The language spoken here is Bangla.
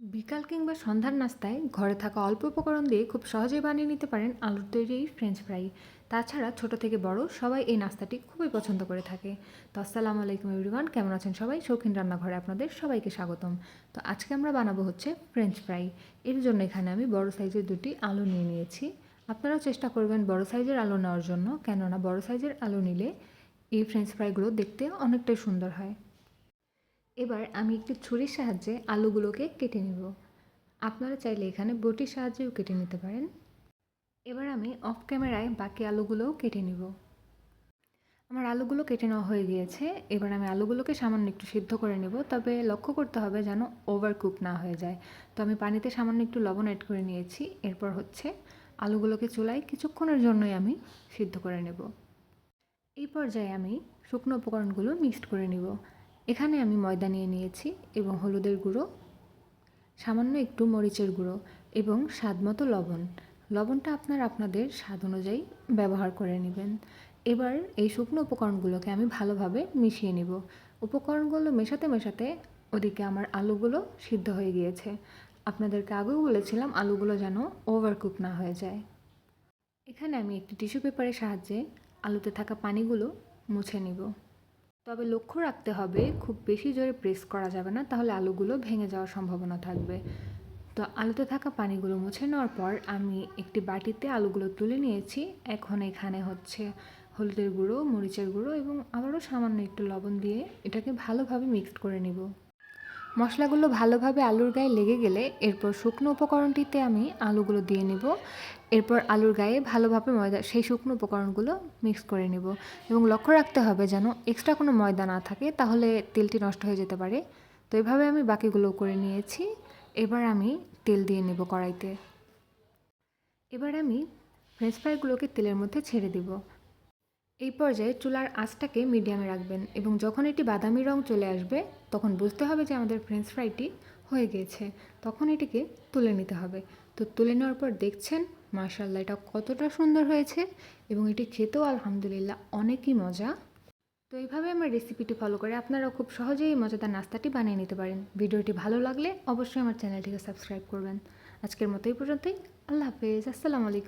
বিকাল কিংবা সন্ধ্যার নাস্তায় ঘরে থাকা অল্প উপকরণ দিয়ে খুব সহজেই বানিয়ে নিতে পারেন আলুর তৈরি এই ফ্রেঞ্চ ফ্রাই। তাছাড়া ছোট থেকে বড় সবাই এই নাস্তাটি খুবই পছন্দ করে থাকে। তো আসসালামু আলাইকুম এভরিওয়ান, কেমন আছেন সবাই? শৌখিন রান্নাঘরে আপনাদের সবাইকে স্বাগতম। তো আজকে আমরা বানাবো হচ্ছে ফ্রেঞ্চ ফ্রাই। এর জন্য এখানে আমি বড় সাইজের দুটি আলু নিয়ে নিয়েছি। আপনারাও চেষ্টা করবেন বড় সাইজের আলু নেওয়ার জন্য, কেননা বড় সাইজের আলু নিলে এই ফ্রেঞ্চ ফ্রাইগুলো দেখতে অনেকটাই সুন্দর হয়। এবার আমি একটি ছুরির সাহায্যে আলুগুলোকে কেটে নেব। আপনারা চাইলে এখানে বটির সাহায্যেও কেটে নিতে পারেন। এবার আমি অফ ক্যামেরায় বাকি আলুগুলোও কেটে নিব। আমার আলুগুলো কেটে নেওয়া হয়ে গিয়েছে। এবার আমি আলুগুলোকে সামান্য একটু সিদ্ধ করে নেব, তবে লক্ষ্য করতে হবে যেন ওভার কুক না হয়ে যায়। তো আমি পানিতে সামান্য একটু লবণ অ্যাড করে নিয়েছি। এরপর হচ্ছে আলুগুলোকে চুলায় কিছুক্ষণের জন্যই আমি সিদ্ধ করে নেব। এই পর্যায়ে আমি শুকনো উপকরণগুলো মিক্সড করে নিব। এখানে আমি ময়দা নিয়ে নিয়েছি এবং হলুদের গুঁড়ো, সামান্য একটু মরিচের গুঁড়ো এবং স্বাদমতো লবণ। লবণটা আপনারা আপনাদের স্বাদ অনুযায়ী ব্যবহার করে নেবেন। এবার এই শুকনো উপকরণগুলোকে আমি ভালোভাবে মিশিয়ে নিব। উপকরণগুলো মেশাতে মেশাতে ওদিকে আমার আলুগুলো সিদ্ধ হয়ে গিয়েছে। আপনাদেরকে আগেও বলেছিলাম আলুগুলো যেন ওভারকুক না হয়ে যায়। এখানে আমি একটি টিস্যু পেপারের সাহায্যে আলুতে থাকা পানিগুলো মুছে নিব। তবে লক্ষ্য রাখতে হবে খুব বেশি জোরে প্রেস করা যাবে না, তাহলে আলুগুলো ভেঙে যাওয়ার সম্ভাবনা থাকবে। তো আলুতে থাকা পানিগুলো মুছে নেওয়ার পর আমি একটি বাটিতে আলুগুলো তুলে নিয়েছি। এখন এখানে হচ্ছে হলুদের গুঁড়ো, মরিচের গুঁড়ো এবং আবারও সামান্য একটু লবণ দিয়ে এটাকে ভালোভাবে মিক্সড করে নিব। মশলাগুলো ভালোভাবে আলুর গায়ে লেগে গেলে এরপর শুকনো উপকরণটিতে আমি আলুগুলো দিয়ে নেব। এরপর আলুর গায়ে ভালোভাবে সেই শুকনো উপকরণগুলো মিক্স করে নেব এবং লক্ষ্য রাখতে হবে যেন এক্সট্রা কোনো ময়দা না থাকে, তাহলে তেলটি নষ্ট হয়ে যেতে পারে। তো এভাবে আমি বাকিগুলো করে নিয়েছি। এবার আমি তেল দিয়ে নেব কড়াইতে। এবার আমি ফ্রেঞ্চ ফ্রাইগুলোকে তেলের মধ্যে ছেড়ে দিব। এই পর্যায়ে চুলার আঁচটাকে মিডিয়ামে রাখবেন এবং যখন এটি বাদামি রং চলে আসবে তখন বুঝতে হবে যে আমাদের ফ্রেঞ্চ ফ্রাইটি হয়ে গিয়েছে। তখন এটিকে তুলে নিতে হবে। তো তুলে নেওয়ার পর দেখছেন মাশাআল্লাহ এটা কতটা সুন্দর হয়েছে এবং এটি খেতেও আলহামদুলিল্লাহ অনেকই মজা। তো এইভাবে আমার রেসিপিটি ফলো করে আপনারাও খুব সহজেই এই মজাদার নাস্তাটি বানিয়ে নিতে পারেন। ভিডিওটি ভালো লাগলে অবশ্যই আমার চ্যানেলটিকে সাবস্ক্রাইব করবেন। আজকের মতো এই পর্যন্তই। আল্লাহ হাফেজ। আসসালামু আলাইকুম।